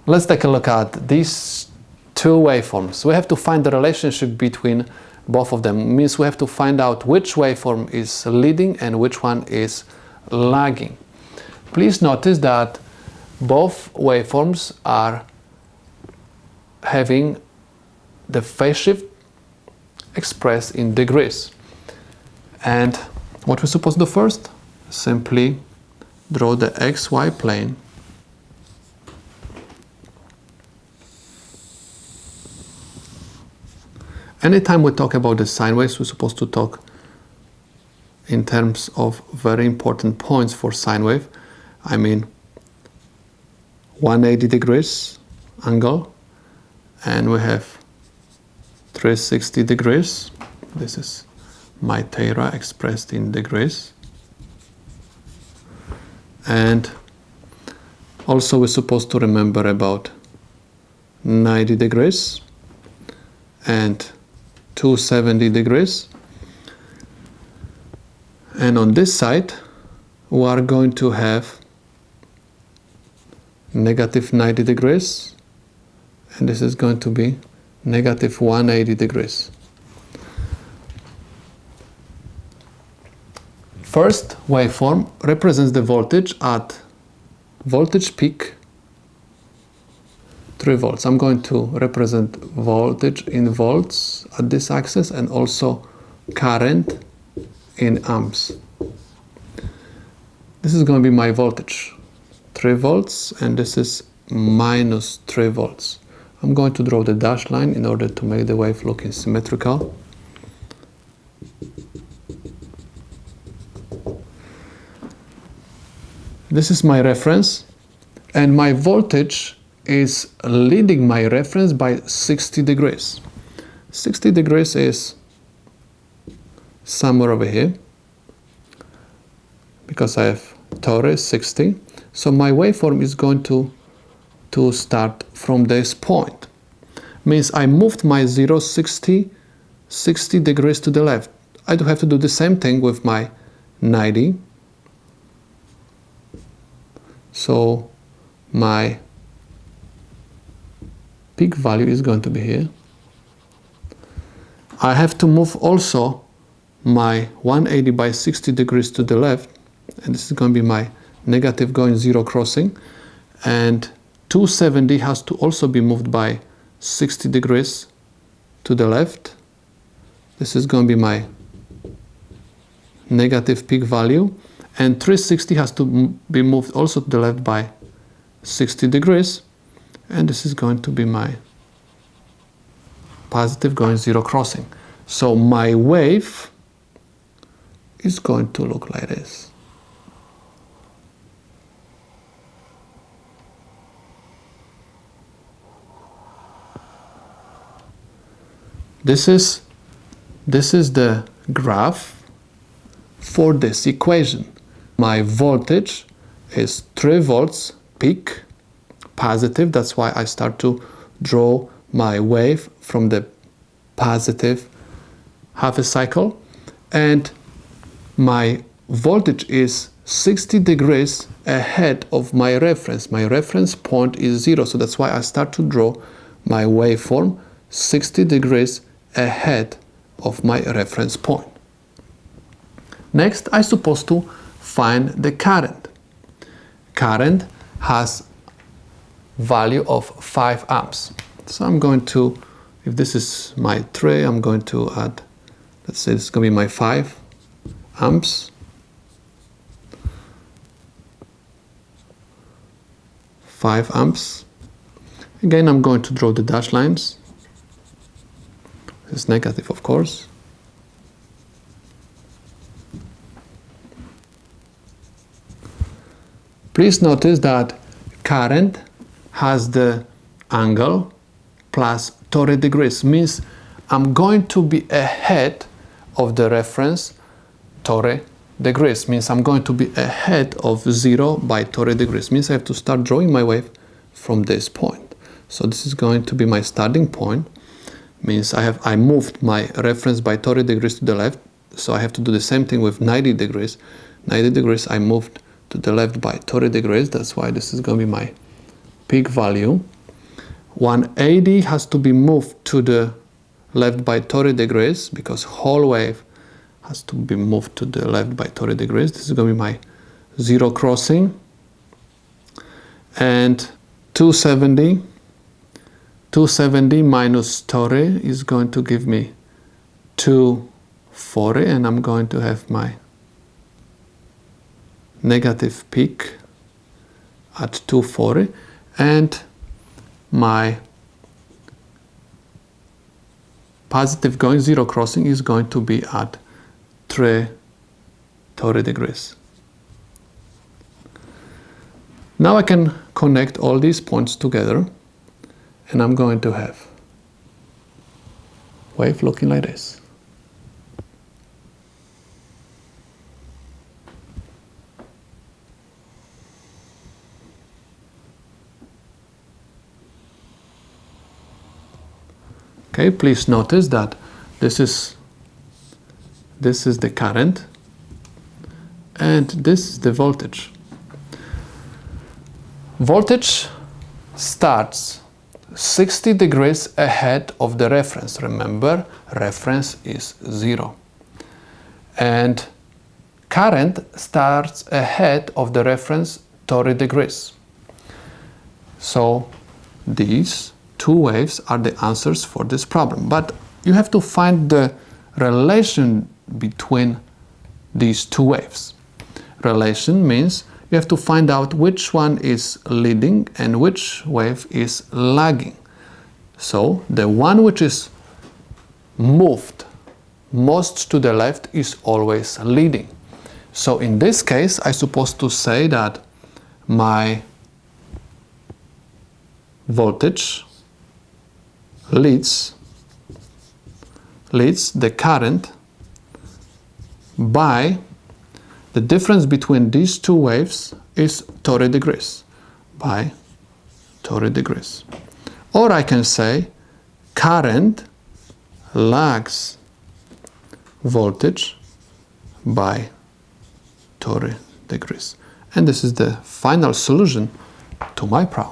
Let's take a look at these two waveforms. We have to find the relationship between both of them. It means we have to find out which waveform is leading and which one is lagging. Please notice that both waveforms are having the phase shift expressed in degrees. And what we're supposed to do first? Simply draw the XY plane Anytime we talk about the sine waves, we're supposed to talk in terms of very important points for sine wave. I mean 180 degrees angle, and we have 360 degrees. This is my theta expressed in degrees. And also we're supposed to remember about 90 degrees and 270 degrees. And on this side, we are going to have negative 90 degrees, and this is going to be negative 180 degrees. First waveform represents the voltage at voltage peak 3 volts. I'm going to represent voltage in volts at this axis and also current in amps. This is going to be my voltage, 3 volts, and this is minus 3 volts. I'm going to draw the dashed line in order to make the wave look symmetrical. This is my reference, and my voltage is leading my reference by 60 degrees. 60 degrees is somewhere over here, because I have torus 60. So my waveform is going to start from this point. Means I moved my 60 degrees to the left. I do have to do the same thing with my 90. So my peak value is going to be here. I have to move also my 180 by 60 degrees to the left, and this is going to be my negative going zero crossing, and 270 has to also be moved by 60 degrees to the left. This is going to be my negative peak value, and 360 has to be moved also to the left by 60 degrees, and this is going to be my positive going zero crossing. So my wave is going to look like this. This is the graph for this equation. My voltage is 3 volts peak, positive. That's why I start to draw my wave from the positive half a cycle. And my voltage is 60 degrees ahead of my reference. My reference point is 0. So that's why I start to draw my waveform 60 degrees ahead of my reference point. Next, I'm supposed to find the current. Current has value of 5 amps. So I'm going to, if this is my 3, I'm going to add, let's say this is going to be my 5 amps. 5 amps. Again, I'm going to draw the dashed lines. It's negative, of course. Please notice that current has the angle plus torus degrees. Means I'm going to be ahead of the reference torus degrees. Means I'm going to be ahead of 0 by torus degrees. Means I have to start drawing my wave from this point. So this is going to be my starting point. Means I moved my reference by torus degrees to the left, so I have to do the same thing with 90 degrees. 90 degrees I moved to the left by torus degrees. That's why this is going to be my peak value. 180 has to be moved to the left by 30 degrees because whole wave has to be moved to the left by 30 degrees. This is going to be my zero crossing. And 270 minus 30 is going to give me 240, and I'm going to have my negative peak at 240, and my positive going zero crossing is going to be at 330 degrees. Now I can connect all these points together, and I'm going to have wave looking like this. Okay, please notice that this is the current and this is the voltage. Voltage starts 60 degrees ahead of the reference. Remember, reference is 0. And current starts ahead of the reference 30 degrees. So these two waves are the answers for this problem. But you have to find the relation between these two waves. Relation means you have to find out which one is leading and which wave is lagging. So the one which is moved most to the left is always leading. So in this case, I'm supposed to say that my voltage leads the current by the difference between these two waves is 30 degrees, by 30 degrees. Or I can say current lags voltage by 30 degrees. And this is the final solution to my problem.